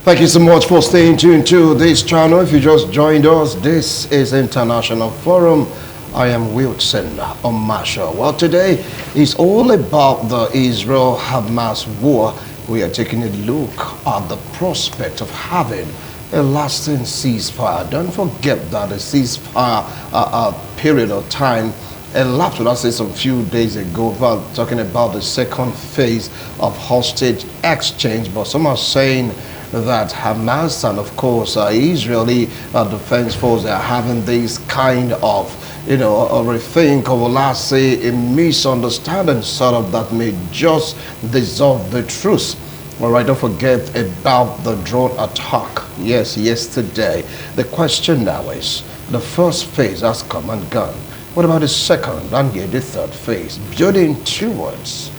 Thank you so much for staying tuned to this channel. If you just joined us, this is International Forum. I am Wilson Omasha. Well, today is all about the Israel-Hamas war. We are taking a look at the prospect of having a lasting ceasefire. Don't forget that the ceasefire period of time elapsed with us some few days ago, about talking about the second phase of hostage exchange. But some are saying that Hamas and, of course, Israeli Defense Force are having this kind of, a rethink, or let's say a misunderstanding sort of that may just dissolve the truce. All right, don't forget about the drone attack. Yes, yesterday. The question now is, the first phase has come and gone. What about the second and yet the third phase? Building towards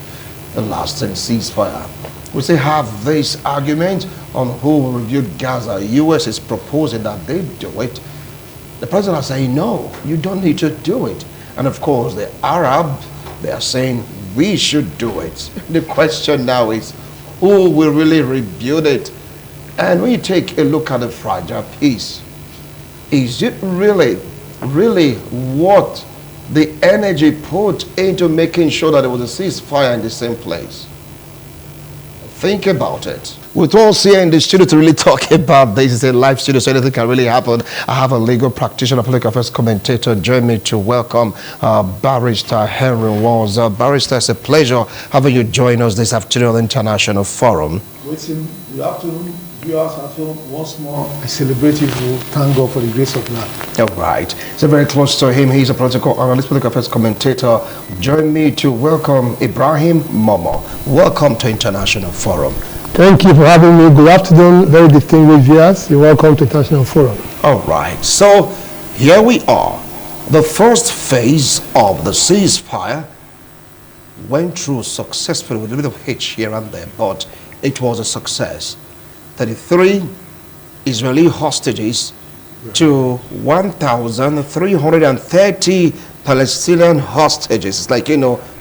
the lasting ceasefire. We still have this argument on who will rebuild Gaza. U.S. is proposing that they do it. The president is saying, no, you don't need to do it. And of course, the Arab, they are saying, we should do it. The question now is, who will really rebuild it? And when you take a look at the fragile peace, is it really what the energy put into making sure that there was a ceasefire in the same place? Think about it. With us here in the studio to really talk about this, it's a live studio, so anything can really happen. I have a legal practitioner, political affairs commentator, join me to welcome Barrister Henry Walls. Barrister, it's a pleasure having you join us this afternoon on the International Forum. Good afternoon, viewers at home. Once more, I celebrate you. Thank God for the grace of life. All right. So very close to him, he's a political analyst, political affairs commentator. Join me to welcome Ibrahim Momo. Welcome to International Forum. Thank you for having me. Good afternoon, very distinguished viewers. You're welcome to International Forum. All right. So here we are. The first phase of the ceasefire went through successfully with a bit of hitch here and there, but it was a success. 33 Israeli hostages to 1,330 Palestinian hostages. It's like,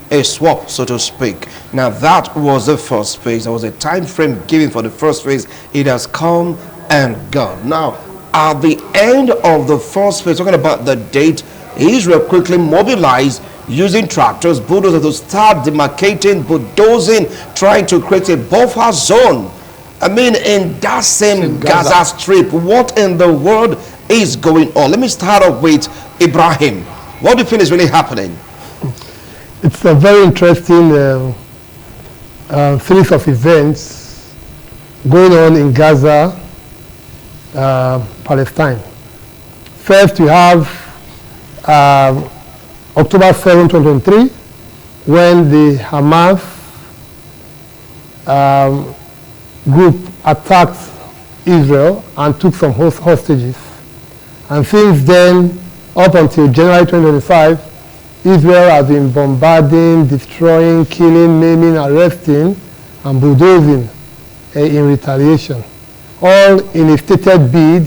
a swap, so to speak. Now, that was the first phase. There was a time frame given for the first phase. It has come and gone. Now, at the end of the first phase, talking about the date, Israel quickly mobilized using tractors, bulldozers to start demarcating, bulldozing, trying to create a buffer zone. I mean, in that same Gaza Strip, what in the world is going on? Let me start off with Ibrahim. What do you think is really happening? It's a very interesting series of events going on in Gaza, Palestine. First, you have October 7, 2023, when the Hamas group attacked Israel and took some hostages. And since then, up until January 2025, Israel has been bombarding, destroying, killing, maiming, arresting, and bulldozing in retaliation, all in a stated bid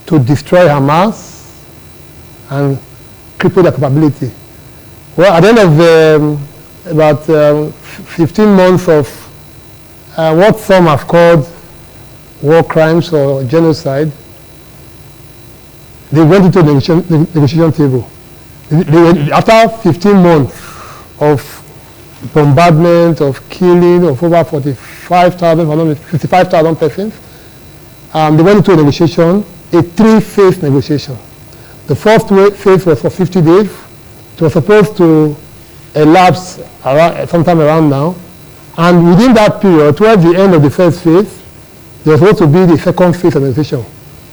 to destroy Hamas and cripple their capability. Well, at the end of about 15 months of what some have called war crimes or genocide, they went into the negotiation table. After 15 months of bombardment, of killing of over 55,000 persons, they went into a negotiation, a three-phase negotiation. The first phase was for 50 days. It was supposed to elapse sometime around now. And within that period, towards the end of the first phase, there was supposed to be the second phase of negotiation,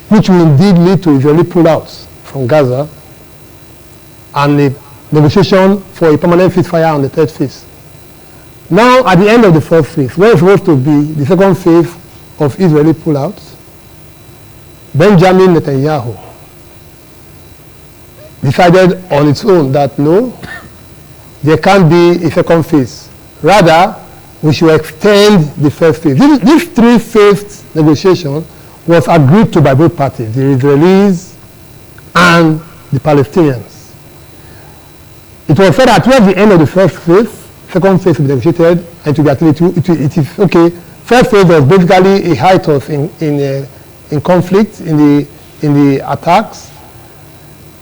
which will indeed lead to Israeli pullouts from Gaza and the negotiation for a permanent ceasefire on the third phase. Now, at the end of the first phase, where it's supposed to be the second phase of Israeli pullouts, Benjamin Netanyahu decided on its own that no, there can't be a second phase. Rather, we should extend the first phase. This three-phase negotiation was agreed to by both parties, the Israelis and the Palestinians. It was said that towards the end of the first phase, second phase will be negotiated, and it is okay first phase was basically a hiatus in conflict, in the attacks,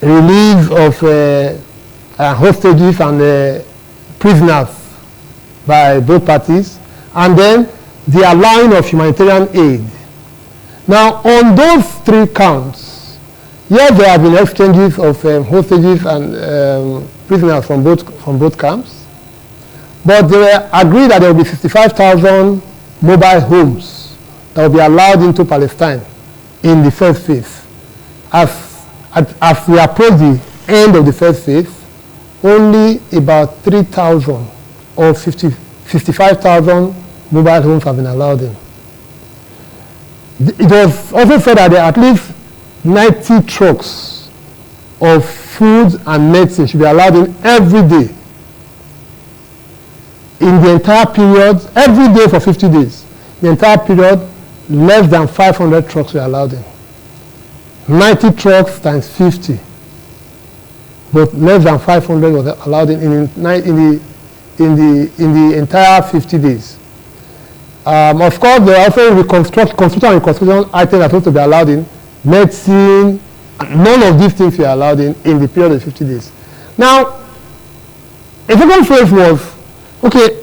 release of hostages and prisoners by both parties, and then the allowing of humanitarian aid. Now, on those three counts, yes, there have been exchanges of hostages and prisoners from both camps, but they were agreed that there will be 65,000 mobile homes that will be allowed into Palestine in the first phase. As we approach the end of the first phase, only about 3,000 or 55,000 mobile homes have been allowed in. It was also said that there are at least 90 trucks of food and medicine should be allowed in every day. In the entire period, every day for 50 days, the entire period, less than 500 trucks were allowed in. 90 trucks times 50, but less than 500 was allowed in the entire 50 days. Of course, there are also construction and reconstruction items that are supposed to be allowed in, medicine. None of these things were allowed in the period of 50 days. Now, a second phase was, okay,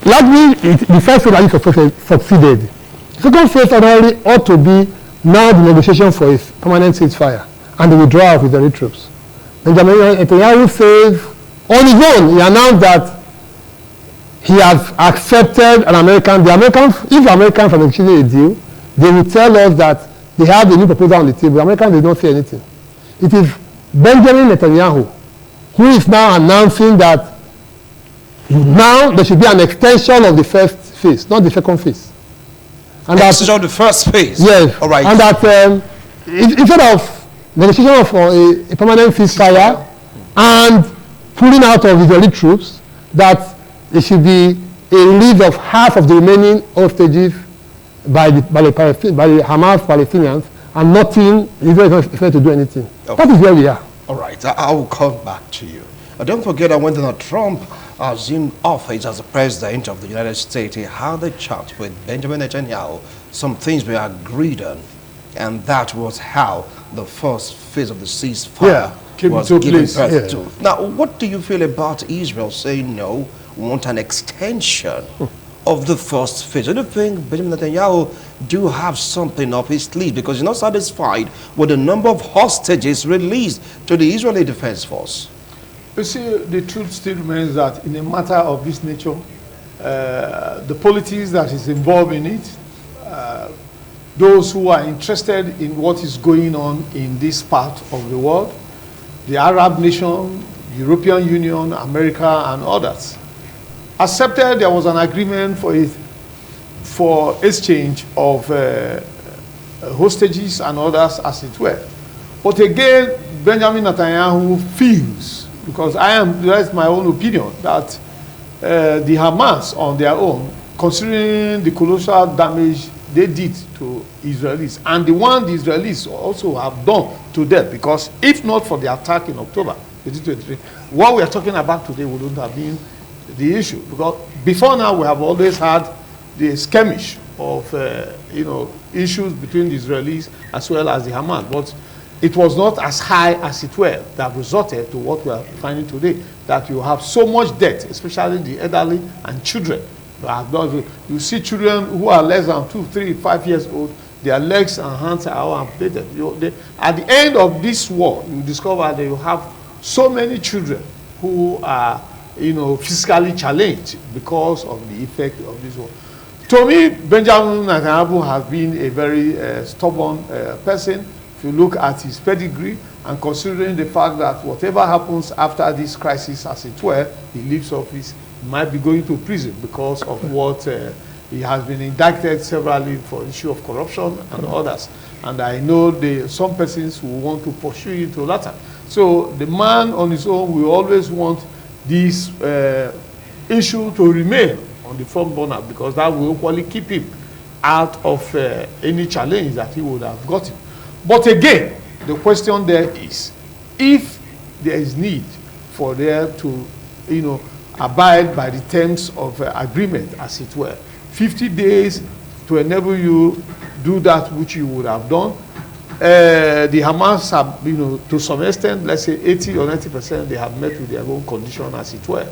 largely the first phase actually succeeded. The second phase already ought to be now the negotiation for a permanent ceasefire and the withdrawal of Israeli troops. Benjamin Netanyahu says, on his own, he announced that he has accepted if the Americans are negotiating a deal, they will tell us that they have a new proposal on the table. The Americans did not say anything. It is Benjamin Netanyahu who is now announcing that now there should be an extension of the first phase, not the second phase. And extension of the first phase? Yes. All right. And that instead of negotiation of a permanent ceasefire and pulling out of Israeli troops, that there should be a release of half of the remaining hostages by the Hamas Palestinians, and nothing, Israel is not expected to do anything. Okay. That is where we are. All right, I will come back to you. Don't forget that when Donald Trump assumed office as the president of the United States, he had a chat with Benjamin Netanyahu. Some things were agreed on, and that was how the first phase of the ceasefire was given birth to. Now, what do you feel about Israel saying no, we want an extension of the first phase? Do you think Benjamin Netanyahu do have something up his sleeve because he's not satisfied with the number of hostages released to the Israeli Defense Force? You see, the truth still remains that in a matter of this nature, the politics that is involved in it, those who are interested in what is going on in this part of the world, the Arab nation, European Union, America, and others, accepted there was an agreement for exchange of hostages and others, as it were. But again, Benjamin Netanyahu feels, because that's my own opinion, that the Hamas on their own, considering the colossal damage they did to Israelis, and the one the Israelis also have done to them, because if not for the attack in October 2023, what we are talking about today wouldn't have been the issue. Because before now, we have always had the skirmish of issues between the Israelis as well as the Hamas, but it was not as high as it were that resulted to what we are finding today, that you have so much death, especially the elderly and children. You see children who are less than 2, 3, 5 years old, their legs and hands are all amputated. At the end of this war, you discover that you have so many children who are physically challenged because of the effect of this war. To me, Benjamin Netanyahu has been a very stubborn person. If you look at his pedigree, and considering the fact that whatever happens after this crisis, as it were, he leaves office, he might be going to prison because of what he has been indicted severally for issue of corruption and others. And I know some persons who want to pursue it to latter. So the man on his own will always want this issue to remain on the front burner, because that will equally keep him out of any challenge that he would have gotten. But again, the question there is, if there is need for there to, abide by the terms of agreement, as it were, 50 days to enable you do that which you would have done. The Hamas have, to some extent, let's say 80 or 90%, they have met with their own condition, as it were.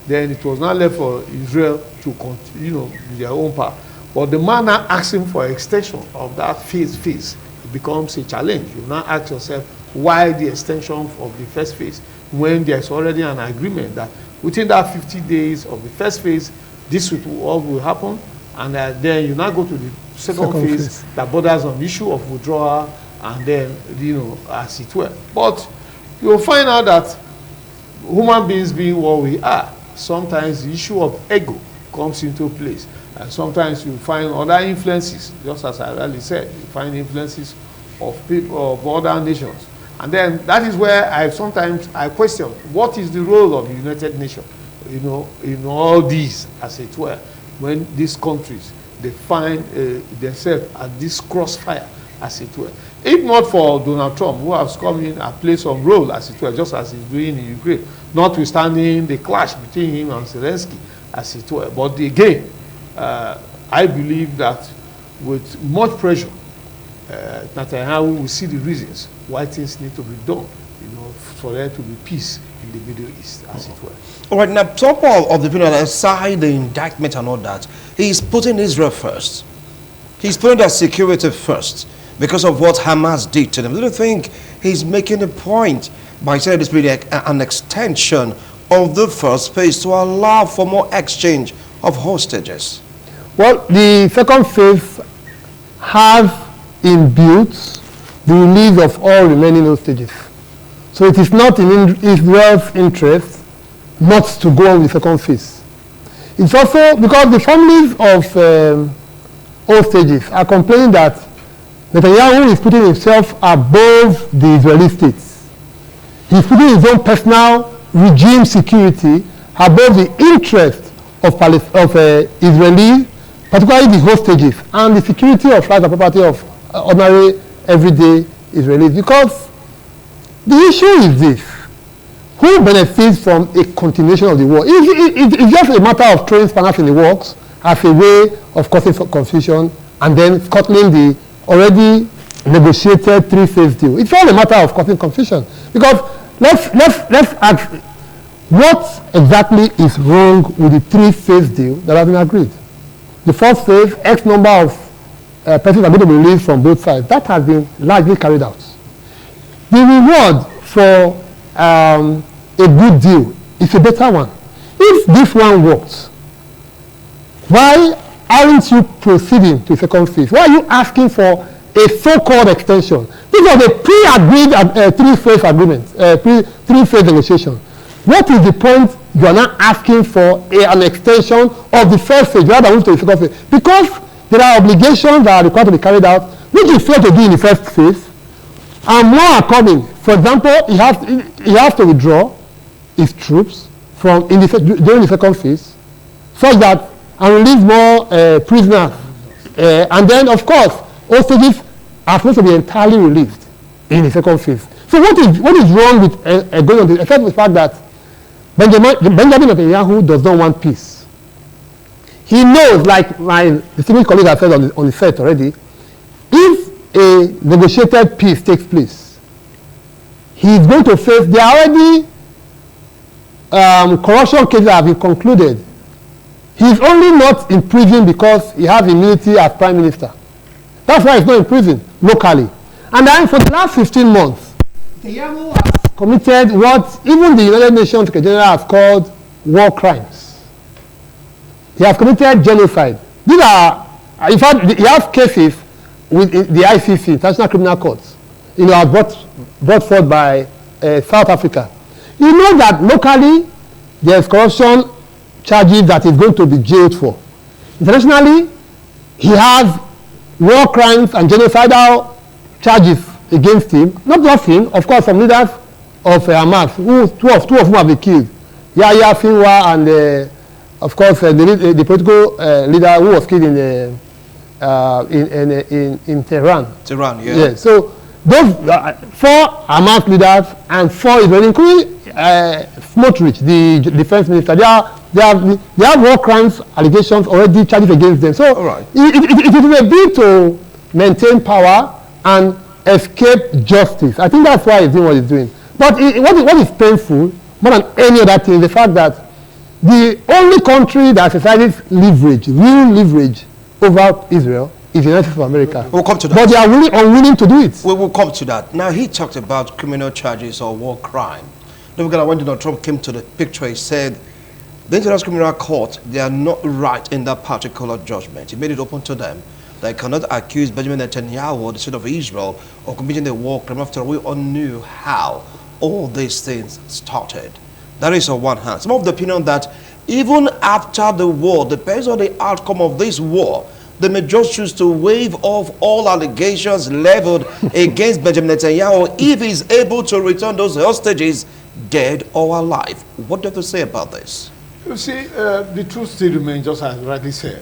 Then it was not left for Israel to continue, with their own part. But the man now asking for extension of that phase, it becomes a challenge. You now ask yourself, why the extension of the first phase when there's already an agreement that within that 50 days of the first phase, this all will happen, and then you now go to the second phase that borders on the issue of withdrawal, and then, as it were. But you'll find out that human beings being what we are, sometimes the issue of ego comes into place. And sometimes you find other influences, just as I earlier said, you find influences of people, of other nations. And then that is where I question, what is the role of the United Nations, in all these, as it were, when these countries, they find themselves at this crossfire, as it were. If not for Donald Trump, who has come in and played some role, as it were, just as he's doing in Ukraine, notwithstanding the clash between him and Zelensky, as it were. But again, I believe that with much pressure, Netanyahu will see the reasons why things need to be done, for there to be peace in the Middle East, as it were. All right, now, top of the people aside the indictment and all that, he's putting Israel first. He's putting their security first because of what Hamas did to them. Do you think he's making a point by saying this really an extension of the first phase to allow for more exchange of hostages? Well, the second phase has inbuilt the release of all remaining hostages. So it is not in Israel's interest not to go on with the second phase. It's also because the families of hostages are complaining that Netanyahu is putting himself above the Israeli states. He's putting his own personal regime security above the interest of Israelis, particularly the hostages, and the security of life and property of ordinary, everyday Israelis. Because the issue is this: who benefits from a continuation of the war? It's just a matter of throwing spanners in the works as a way of causing confusion and then scuttling the already negotiated three-phase deal. It's all a matter of causing confusion. Because let's ask, what exactly is wrong with the three-phase deal that has been agreed? The first phase, X number of persons are going to be released from both sides. That has been largely carried out. The reward for a good deal is a better one. If this one works, why aren't you proceeding to the second phase? Why are you asking for a so-called extension? This was a pre-agreed three-phase agreement, three-phase negotiation. What is the point you are not asking for an extension of the first phase rather than move to the second phase? Because there are obligations that are required to be carried out, which you failed to do in the first phase, and more are coming. For example, he has to withdraw his troops during the second phase, such that and release more prisoners. And then, of course, hostages are supposed to be entirely released in the second phase. So what is wrong with going on this, except the fact that Benjamin Netanyahu does not want peace. He knows, like my distinguished colleague has said on the set already, if a negotiated peace takes place, he is going to face, there are already corruption cases that have been concluded. He is only not in prison because he has immunity as prime minister. That's why he's not in prison locally. And then for the last 15 months, Netanyahu has committed what even the United Nations Secretary General has called war crimes. He has committed genocide. These are, in fact, he has cases with the ICC, International Criminal Court, brought forth by South Africa. You know that locally there is corruption charges that he's going to be jailed for. Internationally, he has war crimes and genocidal charges against him. Not just him, of course, some leaders of Hamas, two of whom have been killed. Yahya Sinwar and, of course, the political leader who was killed in Tehran. Tehran, yeah. Yeah. So those 4 Hamas leaders and 4 Israelis, including Smotrich, the defense minister, they have war crimes allegations already charged against them. So right. it is a bid to maintain power and escape justice. I think that's why he's doing what he's doing. But what is painful more than any other thing is the fact that the only country that exercises leverage, real leverage, over Israel is the United States of America. We'll come to that. But they are unwilling to do it. We will come to that. Now, he talked about criminal charges or war crime. Don't forget, when Donald Trump came to the picture, he said, the International Criminal Court, they are not right in that particular judgment. He made it open to them. They cannot accuse Benjamin Netanyahu, the state of Israel, of committing a war crime. After all, we all knew how all these things started. That is on one hand. Some of the opinion that even after the war, depends on the outcome of this war, they may just choose to waive off all allegations leveled against Benjamin Netanyahu if he's able to return those hostages dead or alive. What do you have to say about this? You see, the truth still remains, just as rightly said.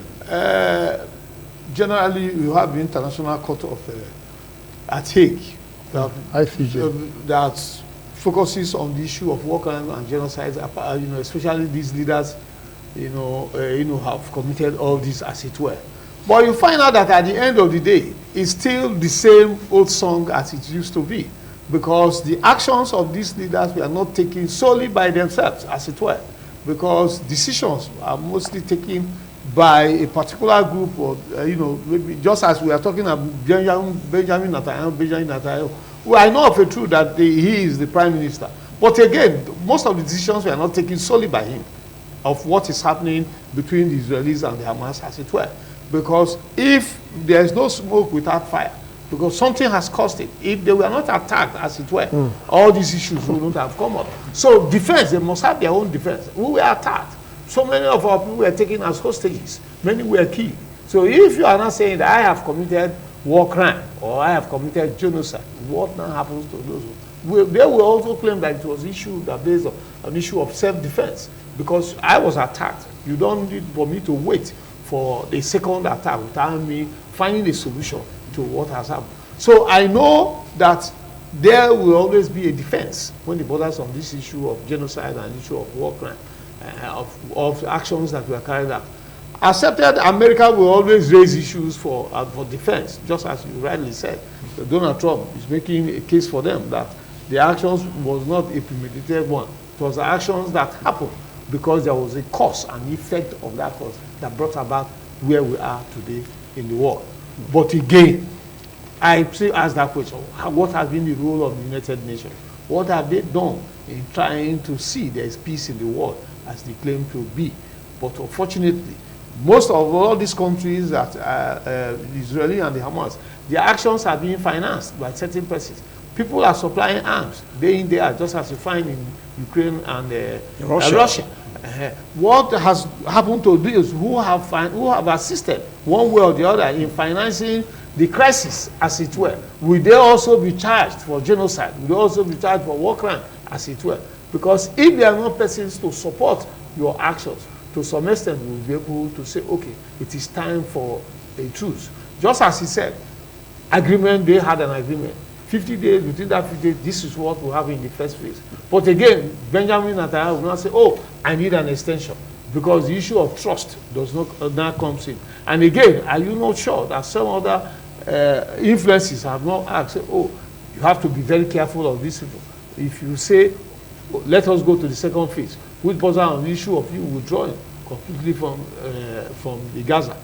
Generally, you have the International Court of at Hague that focuses on the issue of war crime and genocide. Especially these leaders, have committed all this, as it were. But you find out that at the end of the day, it's still the same old song as it used to be, because the actions of these leaders were not taken solely by themselves, as it were, because decisions are mostly taken by a particular group, or maybe just as we are talking about Benjamin Netanyahu. Well, I know of a truth that he is the prime minister, but again, most of the decisions were not taken solely by him of what is happening between the Israelis and the Hamas, as it were. Because if there is no smoke without fire, because something has caused it, if they were not attacked, as it were, all these issues wouldn't have come up. So defense, they must have their own defense. We were attacked. So many of our people were taken as hostages. Many were killed. So if you are not saying that I have committed war crime or I have committed genocide, what now happens to those? They will also claim that it was issued based on an issue of self-defense, because I was attacked. You don't need for me to wait for the second attack without me finding a solution to what has happened. So I know that there will always be a defense when it borders on this issue of genocide and issue of war crime, of actions that were carried out. Accepted, America will always raise issues for defense, just as you rightly said. Donald Trump is making a case for them that the actions was not a premeditated one. It was actions that happened because there was a cause and effect of that cause that brought about where we are today in the world. But again, I still ask that question: what has been the role of the United Nations? What have they done in trying to see there is peace in the world as they claim to be? But unfortunately, most of all these countries that the Israeli and the Hamas, their actions are being financed by certain persons. People are supplying arms day in, day out, just as you find in Ukraine and Russia. What has happened to those who have assisted one way or the other in financing the crisis, as it were? Will they also be charged for genocide? Will they also be charged for war crime, as it were? Because if there are no persons to support your actions, to some extent we will be able to say, okay, it is time for a truce. Just as he said, agreement, they had an agreement. 50 days, within that 50 days, this is what we have in the first phase. But again, Benjamin Netanyahu will not say, oh, I need an extension, because the issue of trust does not now comes in. And again, are you not sure that some other influences have not asked, oh, you have to be very careful of these people. If you say, let us go to the second phase, which was on the issue of you withdrawing completely from the Gaza,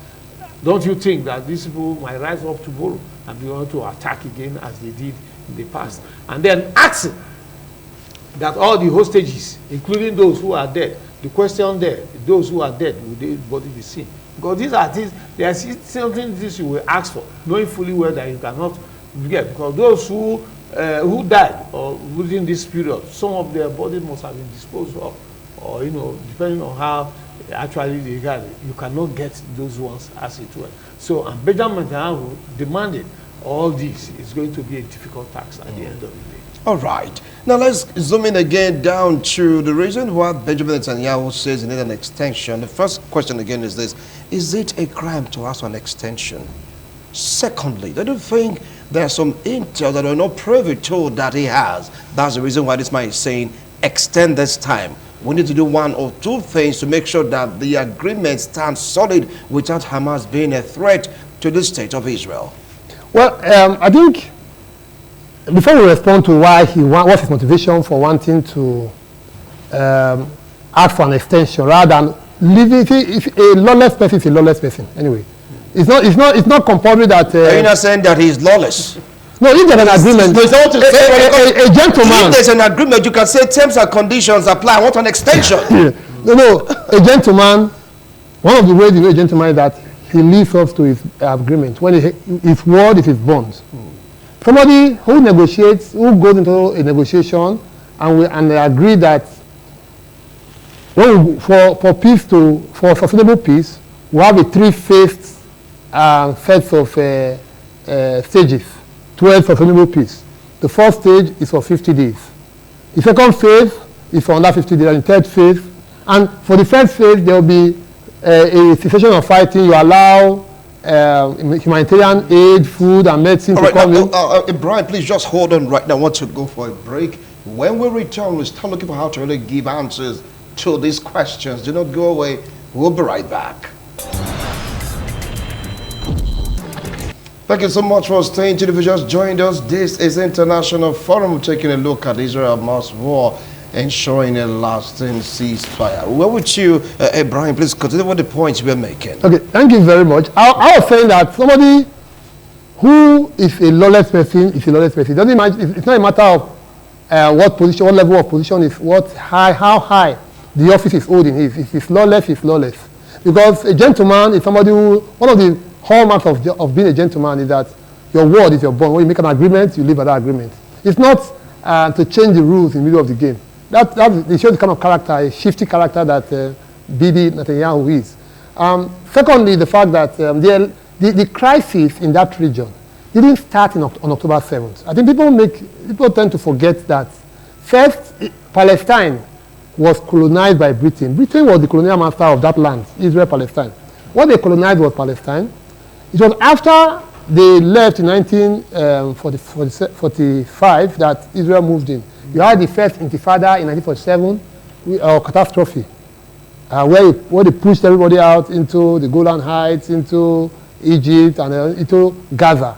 don't you think that these people might rise up tomorrow and be able to attack again as they did in the past? And then asking that all the hostages, including those who are dead, the question there, those who are dead, will their body be seen? Because these are things, there is something this you will ask for, knowing fully well that you cannot get. Because those who died or within this period, some of their bodies must have been disposed of, or depending on how actually they got it, you cannot get those ones, as it were. So, and Benjamin Netanyahu demanded all this is going to be a difficult task at the end of the day. All right. Now let's zoom in again down to the reason why Benjamin Netanyahu says he needs an extension. The first question again is this: is it a crime to ask for an extension? Secondly, they don't think there are some intel that are not privy to that he has. That's the reason why this man is saying extend this time, we need to do one or two things to make sure that the agreement stands solid without Hamas being a threat to the state of Israel. Well, I think before we respond to what's his motivation for wanting to ask for an extension rather than leaving, if a lawless person is a lawless person anyway. It's not compulsory that. Are you not saying that he's lawless? No, if there's an agreement, a gentleman. If there's an agreement, you can say terms and conditions apply. I want an extension. No, a gentleman. One of the ways a gentleman is that he lives up to his agreement. When his word is his bond. Somebody who negotiates, who goes into a negotiation, and they agree that for sustainable peace, we have a three-phased sets of stages towards sustainable peace. The first stage is for 50 days. The second phase is for another 50 days, and the third phase. And for the first phase, there will be a cessation of fighting. You allow humanitarian aid, food, and medicine to come in. Brian, please just hold on right now. I want to go for a break. When we return, we'll start looking for how to really give answers to these questions. Do not go away. We'll be right back. Thank you so much for staying tuned. If you just joined us, this is International Forum. We're taking a look at Israel-Hamas war, ensuring a lasting ceasefire. Where would you, Brian, please continue with the points we're making. Okay, thank you very much. I was saying that somebody who is a lawless person is a lawless person. It's not a matter of what position, what level of position is, how high the office is holding. If it's lawless, it's lawless. Because a gentleman is somebody who, one of the hallmarks of being a gentleman is that your word is your bond. When you make an agreement, you live by that agreement. It's not to change the rules in the middle of the game. It shows the kind of character, a shifty character that Bibi Netanyahu is. Secondly, the fact that the crisis in that region didn't start on October 7th. I think people tend to forget that first, Palestine was colonized by Britain. Britain was the colonial master of that land, Israel-Palestine. What they colonized was Palestine. It was after they left in 1945 that Israel moved in. You had the first Intifada in 1947, catastrophe, where they pushed everybody out into the Golan Heights, into Egypt, and into Gaza.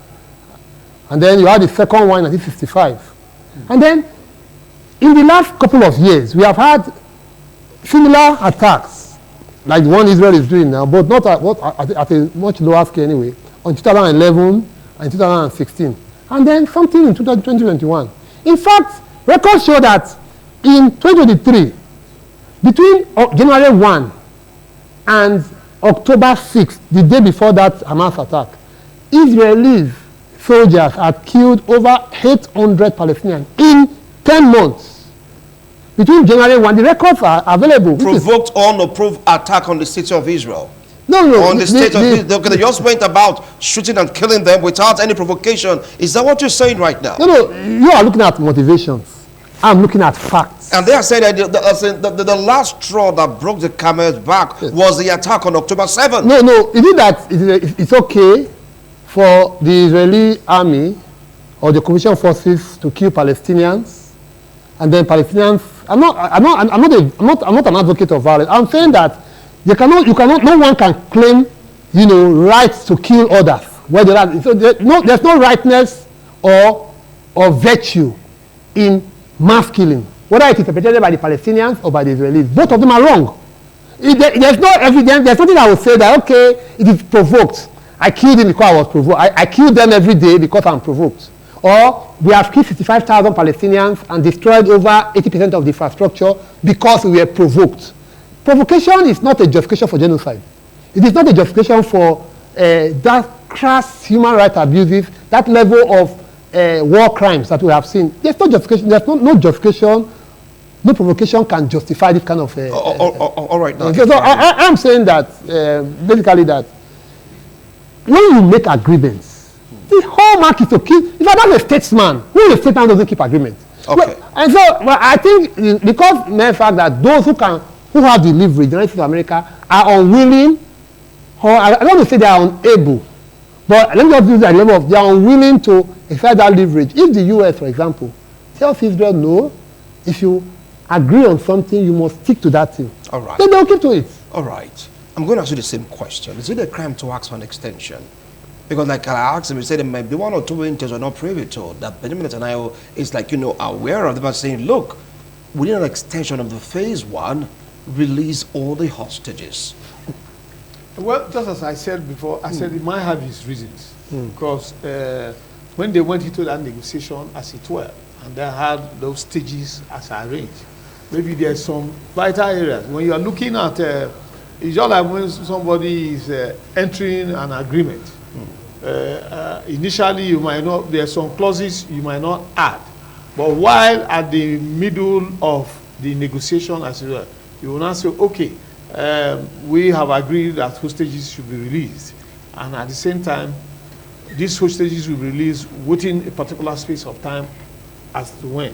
And then you had the second one in 1965. And then, in the last couple of years, we have had similar attacks, like the one Israel is doing now, but not at a much lower scale anyway, on 2011 and 2016. And then something in 2021. In fact, records show that in 2023, between January 1 and October 6, the day before that Hamas attack, Israeli soldiers had killed over 800 Palestinians in 10 months. Between January 1, the records are available. Provoked or unapproved attack on the city of Israel. No. On the state of Israel. They just went about shooting and killing them without any provocation. Is that what you're saying right now? No. You are looking at motivations. I'm looking at facts. And they are saying that the last straw that broke the camel's back was the attack on October 7th. No. Is it that it's okay for the Israeli army or the coalition forces to kill Palestinians, and then Palestinians? I'm not an advocate of violence. I'm saying that no one can claim, rights to kill others. There's no rightness or virtue in mass killing, whether it is perpetrated by the Palestinians or by the Israelis. Both of them are wrong. There's no evidence. There's nothing that will say that, okay, it is provoked. I killed him because I was provoked. I kill them every day because I'm provoked. Or we have killed 65,000 Palestinians and destroyed over 80% of the infrastructure because we were provoked. Provocation is not a justification for genocide. It is not a justification for that crass human rights abuses, that level of war crimes that we have seen. There's no justification. There's no justification. No provocation can justify this kind of. All right. Now. So I'm saying that basically that when you make agreements, the hallmark is to keep. If I'm not a statesman, who is a statesman doesn't keep agreements. Okay. I think because the fact that those who have the leverage, the United States of America, are unwilling, or I don't want to say they are unable, but let me just use that level of they are unwilling to exert that leverage. If the U.S., for example, tells Israel, no, if you agree on something, you must stick to that thing. All right. Then they'll keep to it. All right. I'm going to ask you the same question. Is it a crime to ask for an extension? Because like I asked him, he said there might be 1 or 2 intel are not privy to that Benjamin Netanyahu is like, aware of them and saying, look, we need an extension of the phase 1, release all the hostages. Well, just as I said before, I said it might have its reasons. Because when they went into that negotiation, as it were, and they had those stages as arranged, maybe there's some vital areas. When you are looking at, it's just like when somebody is entering an agreement. Initially, you might not, there are some clauses you might not add. But while at the middle of the negotiation, as it were, you will now say, okay, we have agreed that hostages should be released. And at the same time, these hostages will be released within a particular space of time as to when.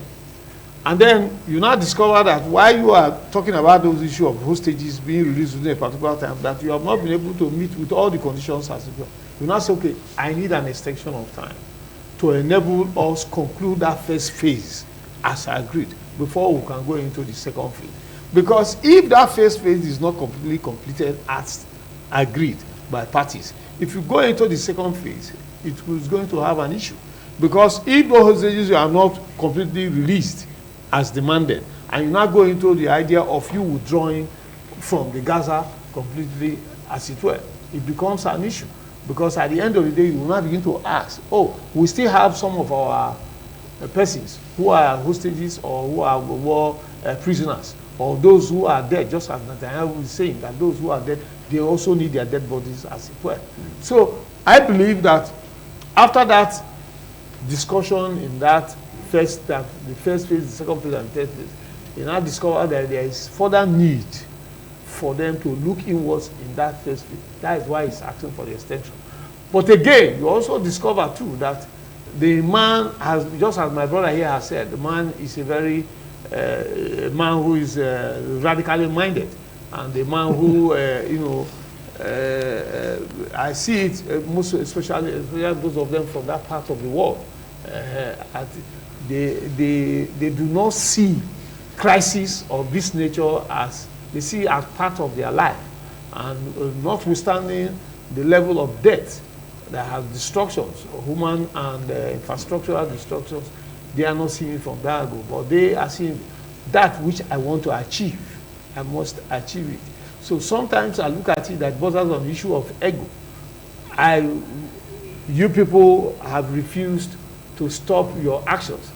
And then you now discover that while you are talking about those issues of hostages being released within a particular time, that you have not been able to meet with all the conditions as well. You now say, okay, I need an extension of time to enable us conclude that first phase as agreed before we can go into the second phase. Because if that first phase is not completely completed as agreed by parties, if you go into the second phase, it is going to have an issue. Because if those hostages are not completely released as demanded, and you now go into the idea of you withdrawing from the Gaza completely, as it were, it becomes an issue. Because at the end of the day, you will now begin to ask, oh, we still have some of our persons who are hostages or who are war prisoners, or those who are dead, just as Netanyahu was saying, that those who are dead, they also need their dead bodies as it were. So I believe that after that discussion in that first, the first phase, the second phase, and the third phase, you now discover that there is further need for them to look inwards in that first phase. That is why he's asking for the extension. But again, you also discover too that the man has, just as my brother here has said, the man is a very man who is radically minded, and the man who, I see it most especially those of them from that part of the world. They do not see crisis of this nature as, they see as part of their life. And notwithstanding the level of death that has destructions, human and infrastructural destructions, they are not seeing it from that angle, but they are seeing that which I want to achieve. I must achieve it. So sometimes I look at it that borders on the issue of ego. You people have refused to stop your actions.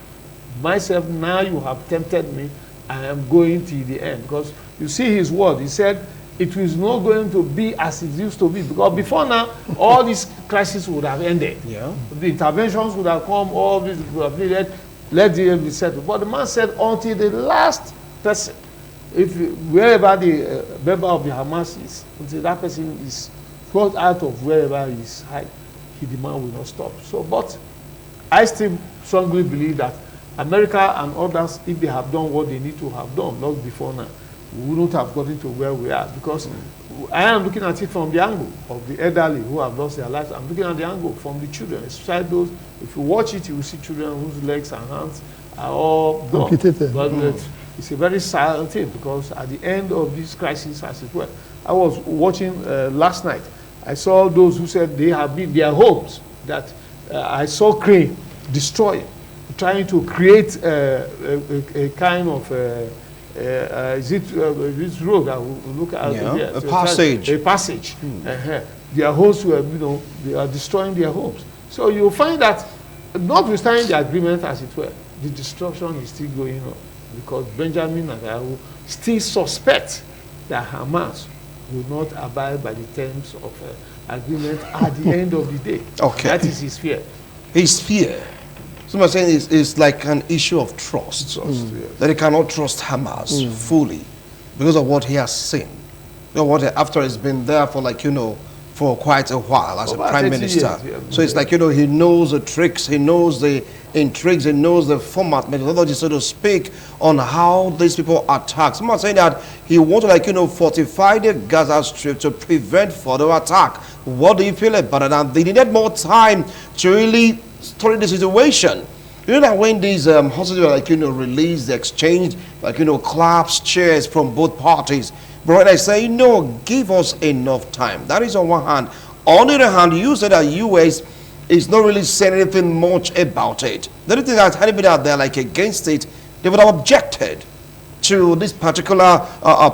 Myself, now you have tempted me, I am going to the end. Because you see his word, he said, it is not going to be as it used to be. Because before now, all these crises would have ended. Yeah. The interventions would have come, all this would have needed, let the be settled. But the man said, until the last person, wherever the member of the Hamas is, until that person is brought out of wherever he is hiding, the man will not stop. So, but I still strongly believe that America and others, if they have done what they need to have done long before now, we wouldn't have gotten to where we are. Because I am looking at it from the angle of the elderly who have lost their lives. I'm looking at the angle from the children, especially those, if you watch it, you will see children whose legs and hands are all gone. But it's a very sad thing, because at the end of this crisis, as it were, I was watching last night, I saw those who said they have been their homes, that I saw crane destroying, trying to create a kind of this road that we look at here. A passage. A passage. Their homes were, they are destroying their homes. So you find that, notwithstanding the agreement, as it were, the destruction is still going on, because Benjamin Netanyahu still suspects that Hamas will not abide by the terms of agreement at the end of the day. Okay. That is his fear. His fear. Someone saying it's like an issue of trust. Yes. That he cannot trust Hamas fully because of what he has seen. After he's been there for for quite a while as a prime minister. So it's like, he knows the tricks, he knows the intrigues, he knows the format, methodology, so to speak, on how these people attack. Someone saying that he wants to, fortify the Gaza Strip to prevent further attack. What do you feel about it? And they needed more time to really study the situation. You know that when these hostages were like, released, exchanged, like, claps, cheers from both parties. But when I say, no, give us enough time. That is on one hand. On the other hand, you said that U.S. is not really saying anything much about it. The only thing that's had been out there, like, against it, they would have objected to this particular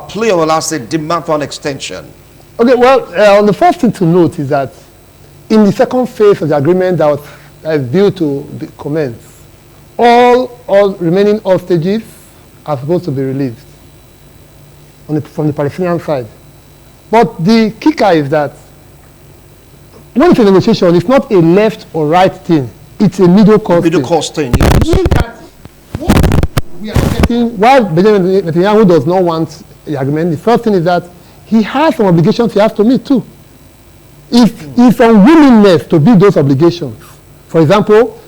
plea, or last say, demand for an extension. Okay, well, the first thing to note is that in the second phase of the agreement that is due to commence, all remaining hostages are supposed to be released from the Palestinian side. But the kicker is that when it's a negotiation, it's not a left or right thing. It's a middle course thing. Middle course thing, yes. We are getting, while Benjamin Netanyahu does not want the agreement, the first thing is that he has some obligations he has to meet too. If his unwillingness to meet those obligations, for example,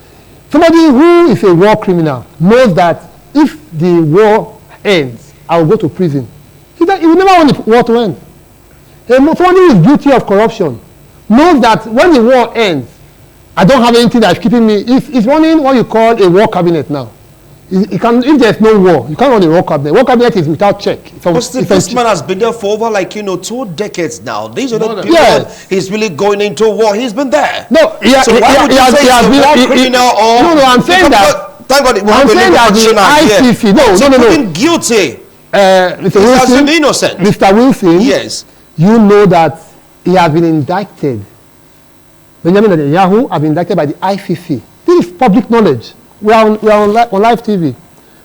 somebody who is a war criminal knows that if the war ends, I will go to prison. He will never want the war to end. Somebody who is guilty of corruption knows that when the war ends, I don't have anything that's keeping me. He's running what you call a war cabinet now. If there's no war, you can't run a war cabinet. War cabinet is without check. But still, this man has been there for over 2 decades now. These are the people he's really going into war. He's been there. No, so why would you say he's a war criminal? No, I'm saying that. Thank God, I'm saying that the ICC. No. Guilty. Mr. Wilson, innocent. Mr. Wilson. Yes. You know that he has been indicted. Benjamin Netanyahu has been indicted by the ICC. This is public knowledge. We are on live TV.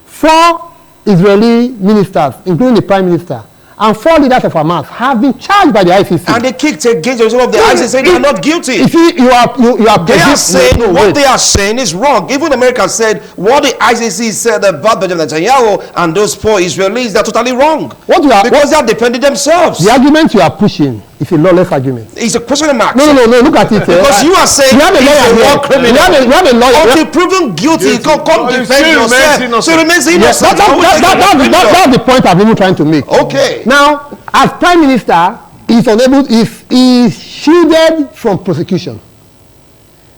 4 Israeli ministers, including the Prime Minister, and 4 leaders of Hamas have been charged by the ICC. And they kicked against the result of the ICC saying they are not guilty. You are they are saying what they are saying is wrong. Even America said what the ICC said about Benjamin Netanyahu and those 4 Israelis, they're totally wrong. Because they are defending themselves. The argument you are pushing is a lawless argument. It's a question mark. No, look at it. Because you are saying you have a war criminal. You have a lawyer. Until proven guilty, you come defend yourself. So it remains innocent. That's the point I'm even trying to make. Okay. Now, as Prime Minister, he's shielded from prosecution.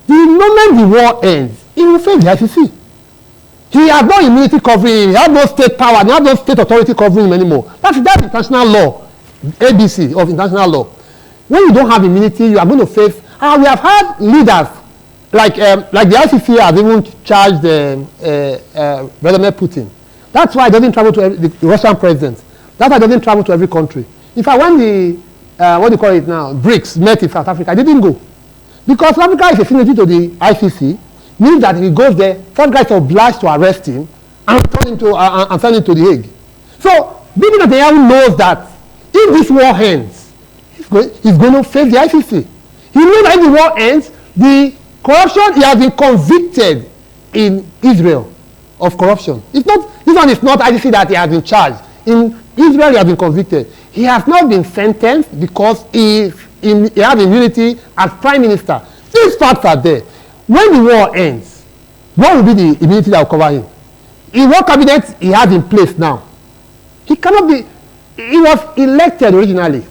The moment the war ends, he will face the ICC. He has no immunity covering him. He has no state power. He has no state authority covering him anymore. That's international law. ABC of international law. When you don't have immunity, you are going to face. We have had leaders like the ICC has even charged Vladimir Putin. That's why he doesn't travel to the Russian president. That's why he doesn't travel to every country. In fact, when the what do you call it now, BRICS met in South Africa, I didn't go because South Africa is a signatory to the ICC. Means that if he goes there, some guys are obliged to arrest him and send him to the Hague. So, Bibi Netanyahu knows that if this war ends, he's going to face the ICC. He knows that if the war ends, the corruption, he has been convicted in Israel of corruption. It's not, this one is not ICC that he has been charged. In Israel, he has been convicted. He has not been sentenced because he has immunity as prime minister. These facts are there. When the war ends, what will be the immunity that will cover him? In what cabinet he has in place now? He cannot be. He was elected originally.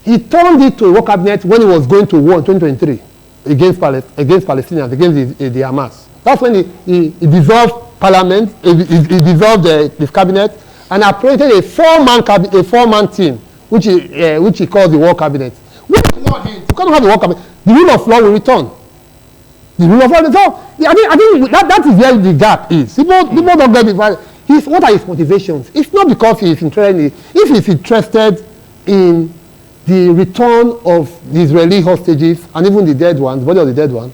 He turned it to a war cabinet when he was going to war in 2023 against Palestinians, against the Hamas. That's when he dissolved parliament, he dissolved the cabinet, and appointed a four-man team, which he calls the war cabinet. When the war ends, you cannot have a war cabinet. The rule of law will return. The rule of law. So I think that is where the gap is. People don't get it. What are his motivations? It's not because he is interested. If he's interested in the return of the Israeli hostages and even the dead ones, body of the dead one,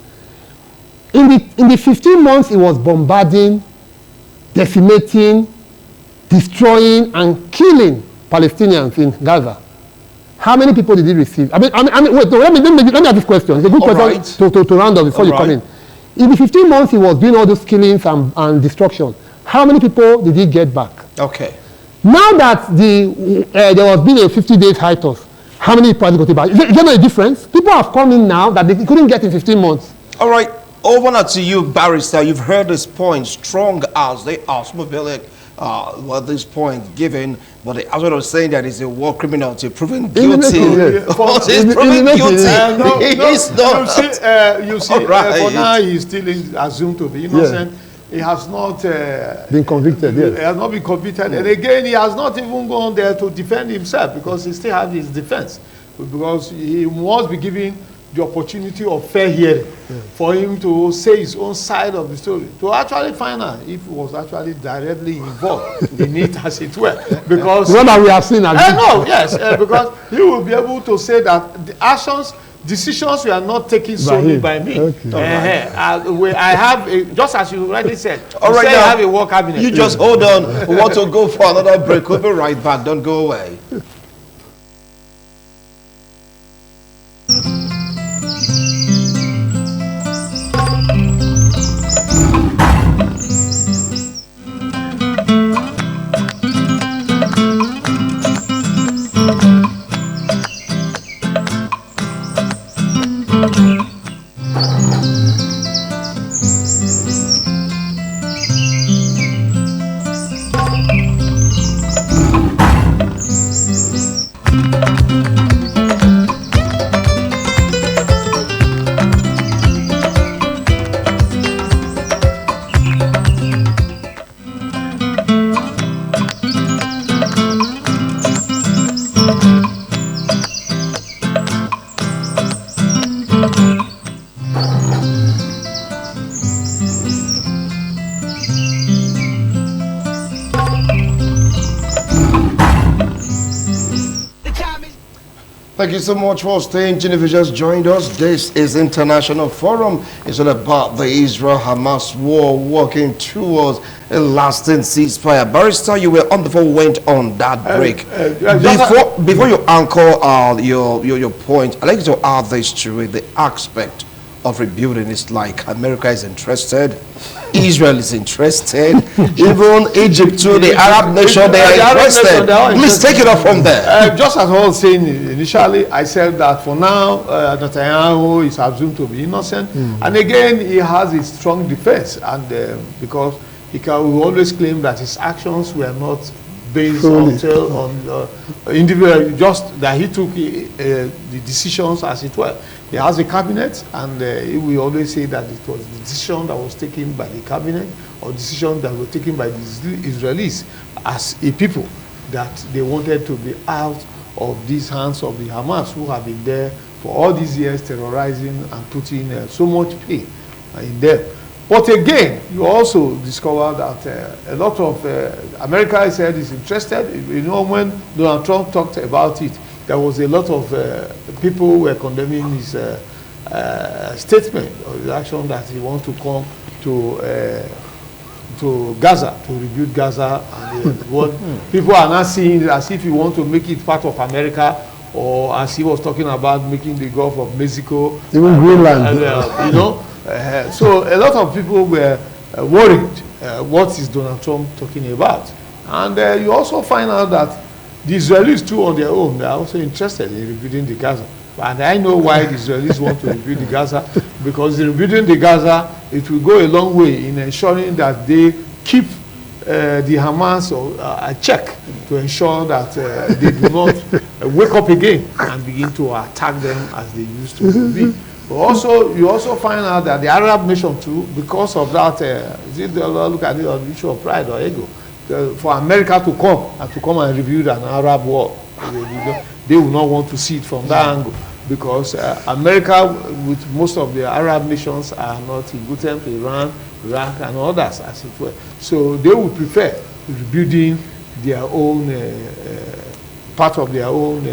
in the 15 months he was bombarding, decimating, destroying, and killing Palestinians in Gaza. How many people did he receive? Wait, no, let me ask this question. It's a good question to round up before you come in. In the 15 months he was doing all those killings and destruction, how many people did he get back? Okay. Now that there was been a 50 days hiatus, how many people got it back? Is there no difference? People have come in now that they couldn't get in 15 months. All right. Over now to you, Barrister. You've heard this point, strong as they are. This point given, but the other was saying that he's a war criminal to proven guilty. He's proven guilty. He's not. You see, for now he's still assumed to be innocent. he has not been convicted. Yes. He has not been convicted, and again, he has not even gone there to defend himself because he still has his defense, because he must be given the opportunity of fair hearing for him to say his own side of the story, to actually find out if he was actually directly involved in it, as it were. Because the one that we have seen. Because he will be able to say that the decisions were not taken solely by me. Okay. I have, just as you rightly said, All right, you now, have a war cabinet. You just hold on. We want to go for another break. We'll be right back. Don't go away. Thank you so much for staying tuned. If you just joined us, this is International Forum. It's all about the Israel-Hamas war, working towards a lasting ceasefire. Barrister, you were on the phone, went on that break. Before you anchor your point, I'd like to add this to it. The aspect of rebuilding is like America is interested, Israel is interested, even Egypt too, the Arab nation, they are interested. Please take it up from there. Just as I was saying initially, I said that for now, Netanyahu is assumed to be innocent. And again, he has a strong defense, and because he will always claim that his actions were not based on individual, just that he took the decisions as it were. He has a cabinet, and he will always say that it was the decision that was taken by the cabinet or decision that was taken by the Israelis as a people, that they wanted to be out of these hands of the Hamas, who have been there for all these years terrorizing and putting so much pain in them. But again, you also discover that a lot of America said is interested. You know, when Donald Trump talked about it, there was a lot of people who were condemning his statement or the action that he wants to come to Gaza, to rebuild Gaza. And what people are not seeing it as if he wants to make it part of America, or as he was talking about making the Gulf of Mexico, even Greenland. You know, so a lot of people were worried. What is Donald Trump talking about? And you also find out that the Israelis too, on their own, they are also interested in rebuilding the Gaza. And I know why the Israelis want to rebuild the Gaza, because rebuilding the Gaza, it will go a long way in ensuring that they keep the Hamas a check, to ensure that they do not wake up again and begin to attack them as they used to be. But also, you also find out that the Arab nation too, because of that, look at it on the issue of pride or ego, for America to come and rebuild an Arab war, they will not want to see it from that angle, because America, with most of the Arab nations, are not in good terms, Iran, Iraq, and others, as it were. So they would prefer rebuilding their own part of their own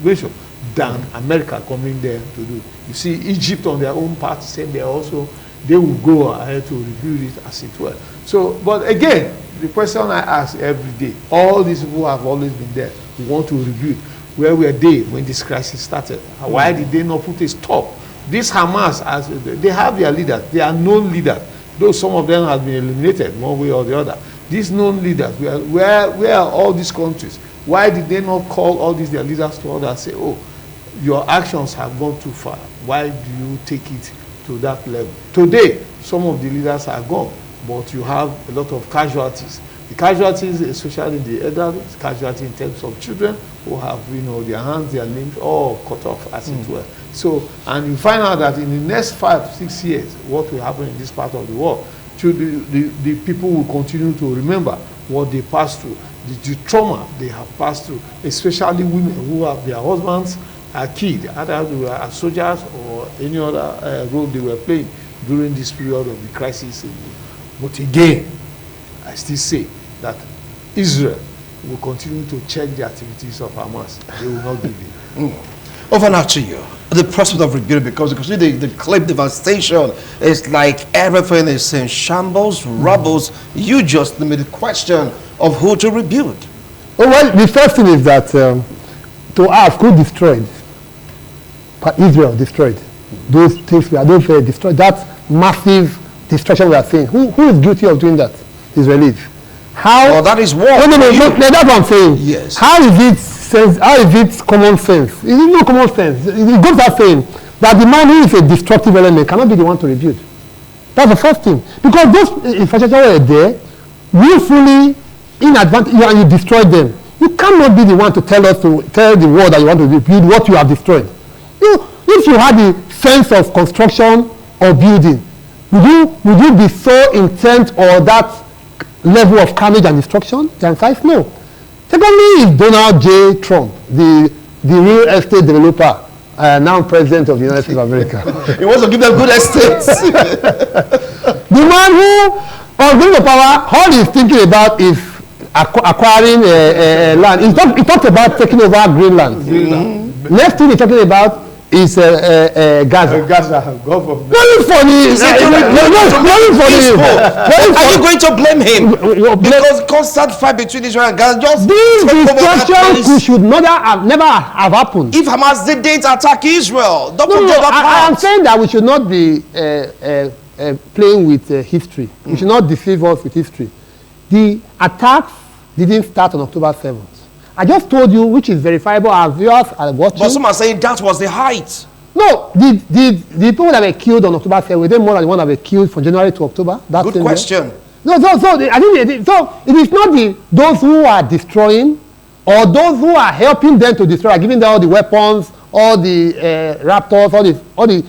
nation than America coming there to do. You see, Egypt on their own part said they will go ahead to rebuild it, as it were. So, but again, the question I ask every day, all these people have always been there, who want to rebuild. Where were they when this crisis started? Why did they not put a stop? This Hamas, they have their leaders, they are known leaders, though some of them have been eliminated one way or the other. These known leaders, where are all these countries? Why did they not call all these their leaders to order and say, oh, your actions have gone too far. Why do you take it to that level? Today, some of the leaders are gone, but you have a lot of casualties. The casualties, especially the elderly, casualties in terms of children who have, their hands, their limbs all cut off, as it were. So, and you find out that in the next 5-6 years, what will happen in this part of the world, the people will continue to remember what they passed through, the trauma they have passed through, especially women who have their husbands are killed, either they were as soldiers or any other role they were playing during this period of the crisis. But again, I still say that Israel will continue to check the activities of Hamas. They will not give in. Over now to you. The prospect of rebuilding, because you can see the clip devastation is like everything is in shambles, rubbles. You just made the question of who to rebuild. Oh, well, the first thing is that to ask who destroyed, but Israel destroyed those things destroyed, that massive destruction we are seeing. Who is guilty of doing that? Israelis. How? Well, that is war. No, that's what I'm saying. Yes. How is it sense? How is it common sense? It is no common sense. It goes without saying that the man who is a destructive element cannot be the one to rebuild. That's the first thing. Because those infrastructure were there, willfully, in advance, and you destroyed them. You cannot be the one to tell the world that you want to rebuild what you have destroyed. If you had the sense of construction or building, would you be so intent or that level of carnage and destruction? The answer is no. Secondly, is Donald J. Trump, the real estate developer, now president of the United States of America. He wants to give them good estates. The man who, on bringing the power, all he's thinking about is acquiring land. He talked about taking over Greenland. Next thing he's talking about is Gaza. Gaza, Gulf of Very funny. Very funny. Are you going to blame him? Because constant fight between Israel and Gaza just these destructions should never have happened. If Hamas didn't attack Israel, I am saying that we should not be playing with history. We should not deceive us with history. The attacks didn't start on October 7th. I just told you, which is verifiable. Our viewers are watching. But some are saying that was the height. No, the people that were killed on October 7th, were they more than the one that were killed from January to October? That's good question. No, so it is not those who are destroying or those who are helping them to destroy, giving them all the weapons, all the Raptors, all the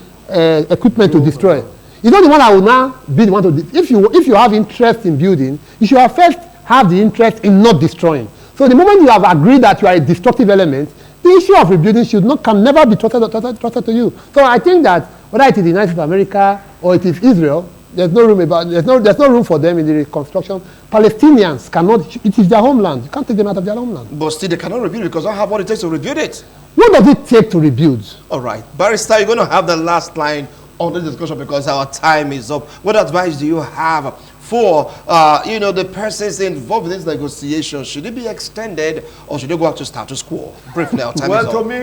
equipment to destroy. It's not the one that will now be the one to. If you have interest in building, you should first have the interest in not destroying. So the moment you have agreed that you are a destructive element, the issue of rebuilding can never be trusted to you. So I think that whether it is the United States of America or it is Israel, there's no room for them in the reconstruction. Palestinians cannot. It is their homeland. You can't take them out of their homeland. But still, they cannot rebuild it because they don't have what it takes to rebuild it. What does it take to rebuild? All right, Barrister, you're going to have the last line on the discussion because our time is up. What advice do you have for the persons involved in this negotiation? Should it be extended or should it go back to status quo? Briefly, our time is up. Well, to me,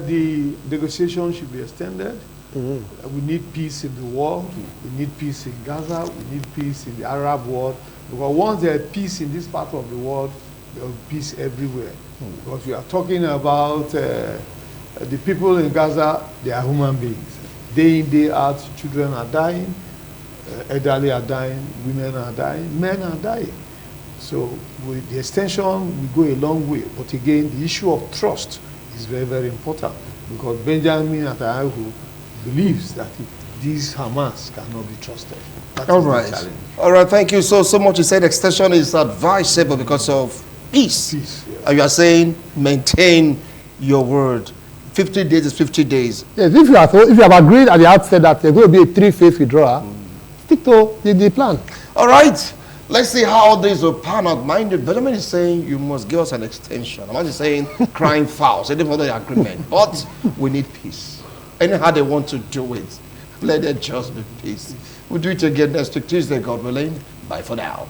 the negotiation should be extended. We need peace in the world. We need peace in Gaza. We need peace in the Arab world. Because once there is peace in this part of the world, there will be peace everywhere. Because we are talking about the people in Gaza, they are human beings. Day in, day out, children are dying. Elderly are dying, women are dying, men are dying. So with the extension, we go a long way. But again, the issue of trust is very, very important because Benjamin Netanyahu believes that these Hamas cannot be trusted. All right. All right, thank you so much. You said extension is advisable because of peace. Peace, yes. And you are saying maintain your word. 50 days is 50 days. Yes, if you have agreed at the outset that there's going to be a 3-phase withdrawal, stick to the plan. All right. Let's see how this will pan out. Mind you, Benjamin is saying you must give us an extension. I'm not saying crying foul. They didn't follow the agreement. But we need peace. Anyhow they want to do it, let there just be peace. We'll do it again next week, Tuesday, God willing. Bye for now.